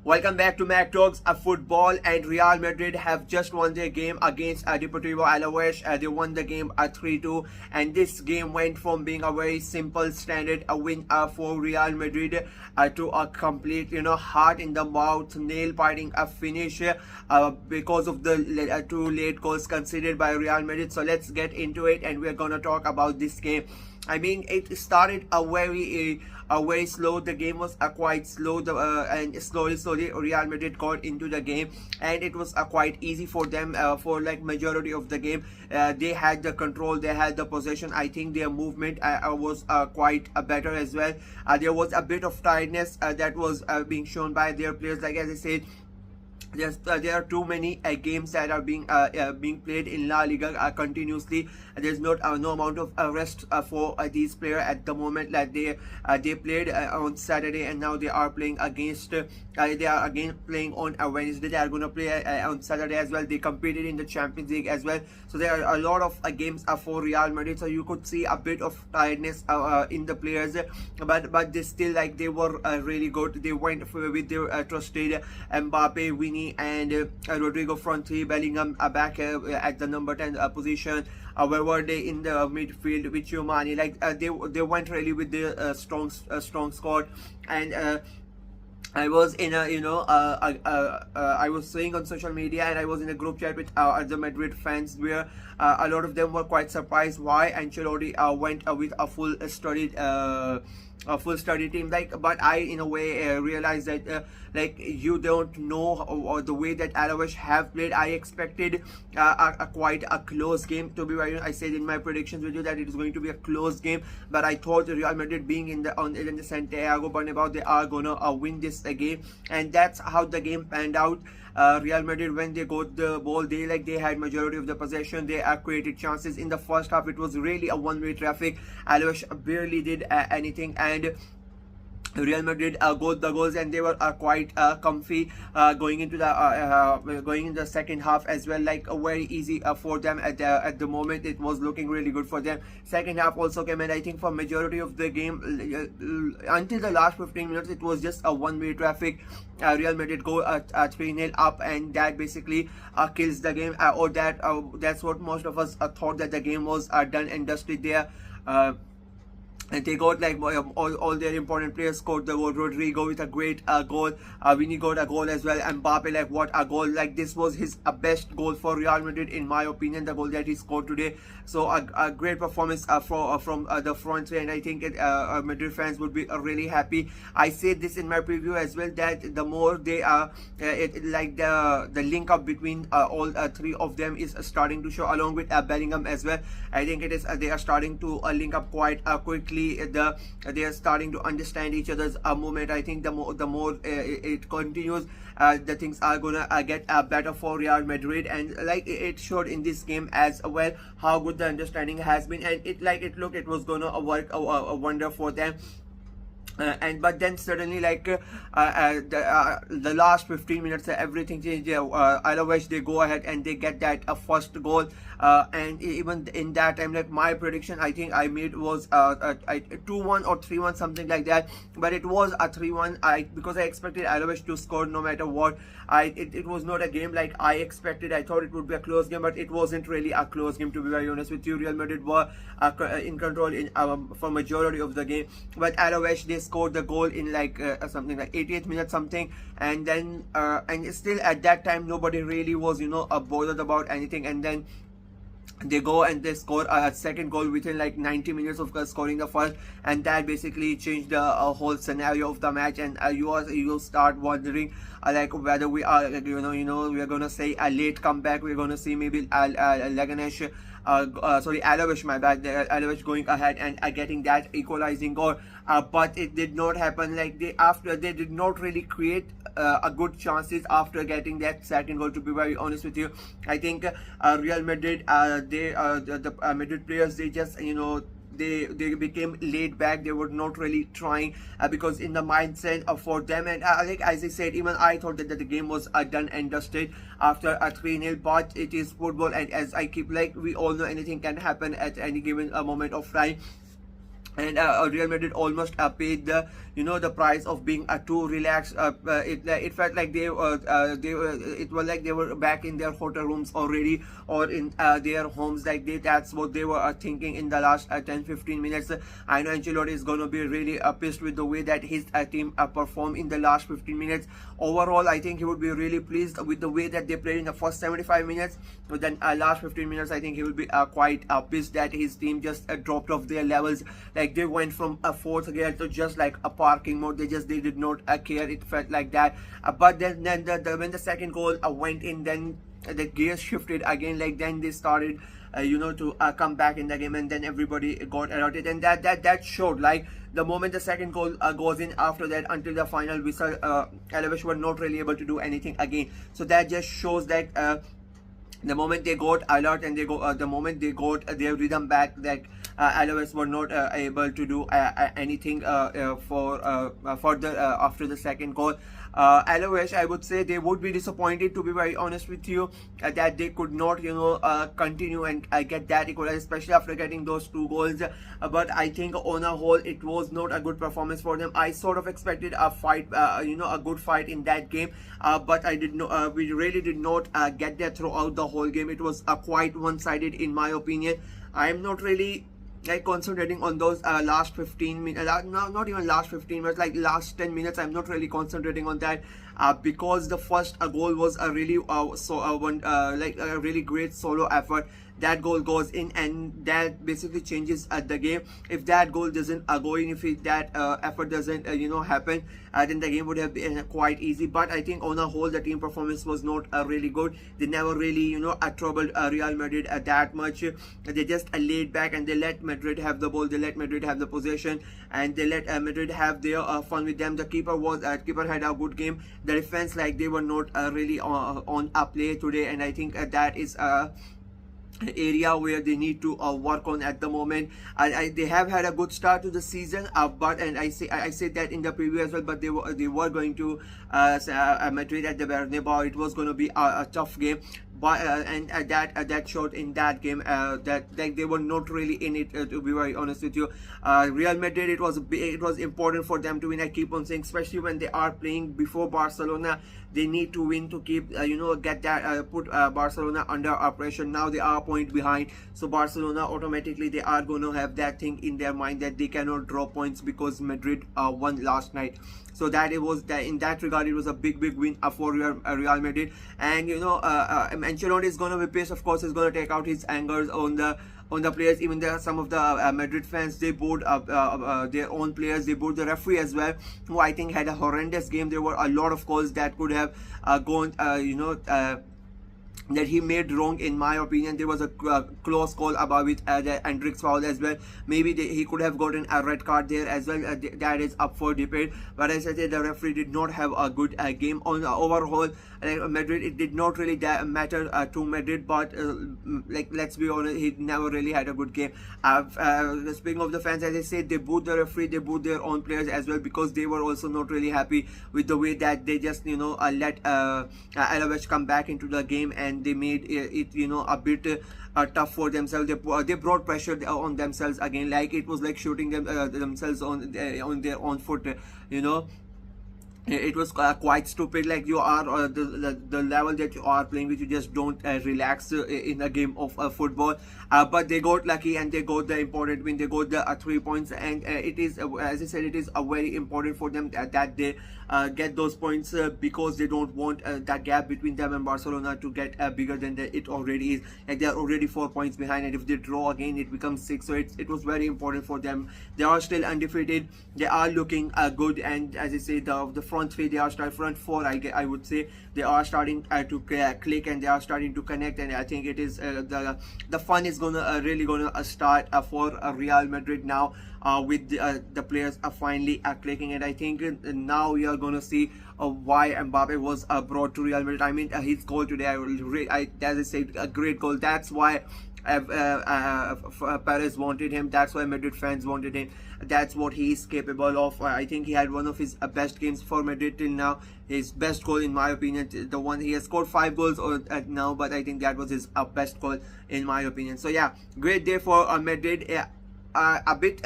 Welcome back to Mac Talks. Football and Real Madrid have just won their game against Deportivo Alaves. They won the game 3-2, and this game went from being a very simple standard win for Real Madrid to a complete, heart in the mouth, nail-biting finish because of the two late goals conceded by Real Madrid. So let's get into it, and we're gonna talk about this game. I mean, it started very slow. The game was quite slow, and slowly Real Madrid got into the game, and it was quite easy for them for like majority of the game. They had the control, they had the possession. I think their movement was quite better as well. There was a bit of tiredness that was being shown by their players. Like as I said, there are too many games that are being played in La Liga continuously. There's no amount of rest for these players at the moment. Like they played on Saturday, and now they are playing against they are again playing on Wednesday. They are going to play on Saturday as well. They competed in the Champions League as well, so there are a lot of games for Real Madrid. So you could see a bit of tiredness in the players, but they still, like, they were really good. They went with their trusted Mbappe, Vinny, and Rodrigo front three, Bellingham back at the number 10 position. Where were they in the midfield with Giovanni? Like they went really with the strong squad. And I was in a I was saying on social media, and I was in a group chat with the Madrid fans, where a lot of them were quite surprised why Ancelotti went with a full study team. But I, in a way, realized that you don't know the way that Alaves have played. I expected quite a close game, to be very honest. I said in my predictions video that it is going to be a close game, but I thought Real Madrid, being in the Santiago Bernabeu, they are gonna win this game, and that's how the game panned out. Real Madrid, when they got the ball, they had majority of the possession. They created chances. In the first half, it was really a one-way traffic. Alaves barely did anything, and Real Madrid got the goals, and they were quite comfy going into the second half as well. Very easy for them at the moment. It was looking really good for them. Second half also came, and I think for majority of the game until the last 15 minutes, it was just a one-way traffic. Real Madrid go 3-0 up, and that basically kills the game. That's what most of us thought, that the game was done and dusted there. And they got all their important players scored the goal. Rodrigo with a great goal. Vinny got a goal as well. And Mbappe, what a goal! This was his best goal for Real Madrid, in my opinion, the goal that he scored today. So a great performance from the front three, and I think Madrid fans would be really happy. I said this in my preview as well, that the more they are the link up between all three of them is starting to show, along with Bellingham as well. I think it is they are starting to link up quite quickly. They are starting to understand each other's movement. I think the more it continues, the things are gonna get better for Real Madrid, and it showed in this game as well how good the understanding has been, and it was gonna work a wonder for them. But then suddenly, the last 15 minutes, everything changed. Alaves, they go ahead and they get that first goal, and even in that time, my prediction, I think I made was 2-1 or 3-1, something like that. But it was a 3-1. Because I expected Alaves to score no matter what. It was not a game like I expected. I thought it would be a close game, but it wasn't really a close game, to be very honest with you. Real Madrid were in control for majority of the game, but Alaves, they scored the goal in something like 88th minute something, and then and still at that time nobody really was bothered about anything. And then they go and they score a second goal within 90 minutes of scoring the first, and that basically changed the whole scenario of the match. And you start wondering whether we are we are gonna say a late comeback. We're gonna see maybe Leganes Alaves, my bad, Alaves going ahead and getting that equalizing goal, but it did not happen. They did not really create a good chances after getting that second goal, to be very honest with you. I think Real Madrid, the Madrid players, they just they became laid back. They were not really trying because in the mindset for them, and as I said, even I thought that the game was done and dusted after a 3-0, but it is football, and as I keep we all know, anything can happen at any given moment of time. And Real Madrid almost paid the the price of being too relaxed. It felt like it was like they were back in their hotel rooms already, or in their homes. Like that's what they were thinking in the last 10-15 minutes. I know Ancelotti is going to be really pissed with the way that his team performed in the last 15 minutes. Overall, I think he would be really pleased with the way that they played in the first 75 minutes. But then last 15 minutes, I think he will be quite pissed that his team just dropped off their levels. Like they went from a fourth gear to just like a parking mode. They did not care. It felt like that. But then when the second goal went in, then the gears shifted again. Like then they started to come back in the game, and then everybody got alerted, and that showed. Like the moment the second goal goes in, after that until the final whistle, Alaves were not really able to do anything again. So that just shows that the moment they got alert and the moment they got their rhythm back, that Alaves were not able to do anything for further after the second goal. Alaves, I would say they would be disappointed, to be very honest with you, that they could not continue and get that equalizer, especially after getting those two goals. But I think on a whole it was not a good performance for them. I sort of expected a fight, a good fight in that game, but I did not. We really did not get that throughout the whole game. It was quite one-sided in my opinion. I am not really like concentrating on those last 15 minutes, not even last 15 minutes, like last 10 minutes. I'm not really concentrating on that because the first goal was a really like a really great solo effort. That goal goes in, and that basically changes the game. If that goal doesn't go in, if that effort doesn't happen, then the game would have been quite easy. But I think on a whole the team performance was not really good. They never really troubled Real Madrid that much. They just laid back and they let Madrid have the ball, they let Madrid have the possession, and they let Madrid have their fun with them. The keeper had a good game. The defense, like, they were not really on a play today, and I think that is area where they need to work on at the moment. They have had a good start to the season, but I said that in the preview as well, but they were going to Madrid at the Bernabeu. It was going to be a tough game, but and that showed in that game that like they were not really in it, to be very honest with you. Real Madrid, it was important for them to win. I keep on saying, especially when they are playing before Barcelona, they need to win to keep get that put Barcelona under pressure. Now they are a point behind, so Barcelona automatically, they are going to have that thing in their mind that they cannot drop points because Madrid won last night. So that it was that, in that regard, it was a big win for Real Madrid. And Ancelotti is going to be pissed. Of course, he's going to take out his angers on the players. Even there, some of the Madrid fans, they booed their own players. They booed the referee as well, who I think had a horrendous game. There were a lot of calls that could have gone that he made wrong, in my opinion. There was a close call about with the Hendricks foul as well. Maybe he could have gotten a red card there as well. That is up for debate. But as I said, the referee did not have a good game. On the overall, Madrid, it did not really matter to Madrid, but like, let's be honest, he never really had a good game. Speaking of the fans, as I said, they booed the referee, they booed their own players as well, because they were also not really happy with the way that they just let Alaves come back into the game, and they made it a bit tough for themselves. They brought pressure on themselves again, like it was like shooting themselves on their own foot. It was quite stupid. Like, you are the level that you are playing with, you just don't relax in a game of football. But they got lucky and they got the important win. They got the 3 points, and it is, as I said, it is very important for them that they get those points, because they don't want that gap between them and Barcelona to get bigger than it already is. Like, they are already 4 points behind, and if they draw again, it becomes 6. So it was very important for them. They are still undefeated. They are looking good, and as I say, the front three, they are front four, I would say, they are starting to click, and they are starting to connect. And I think it is the fun is really gonna start for Real Madrid now, with the players finally clicking. And I think now we are gonna see why Mbappe was brought to Real Madrid. I mean, his goal today, as I said, a great goal. That's why Perez wanted him. That's why Madrid fans wanted him. That's what he is capable of. I think he had one of his best games for Madrid till now. His best goal, in my opinion, the one he has scored 5 goals now, but I think that was his best goal, in my opinion. So yeah, great day for Madrid. A bit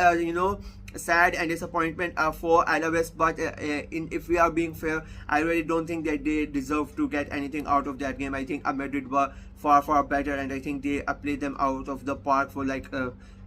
sad and disappointment for Alaves, but if we are being fair, I really don't think that they deserve to get anything out of that game. I think Madrid were far better, and I think they played them out of the park for like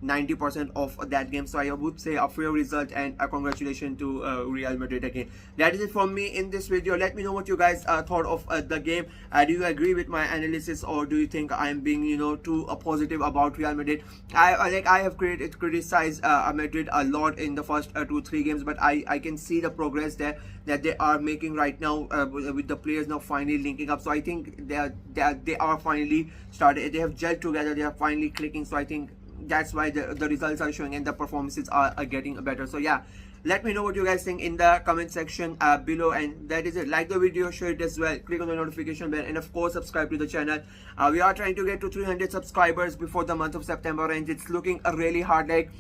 90% of that game. So I would say a fair result, and a congratulations to Real Madrid again. That is it from me in this video. Let me know what you guys thought of the game. Do you agree with my analysis, or do you think I'm being too positive about Real Madrid? I have criticized Madrid a lot in the first 2-3 games, but I can see the progress there that they are making right now with the players now finally linking up. So I think they are finally started. They have gelled together. They are finally clicking. So I think that's why the results are showing and the performances are getting better. So yeah, let me know what you guys think in the comment section below, and that is it. Like the video, share it as well, click on the notification bell, and of course subscribe to the channel. We are trying to get to 300 subscribers before the month of September, and it's looking really hard, like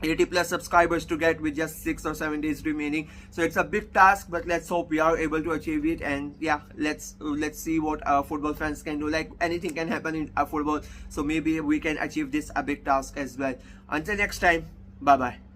80+ subscribers to get with just 6 or 7 days remaining. So it's a big task, but let's hope we are able to achieve it. And yeah, let's see what football fans can do. Like anything can happen in football, so maybe we can achieve this a big task as well. Until next time, bye bye.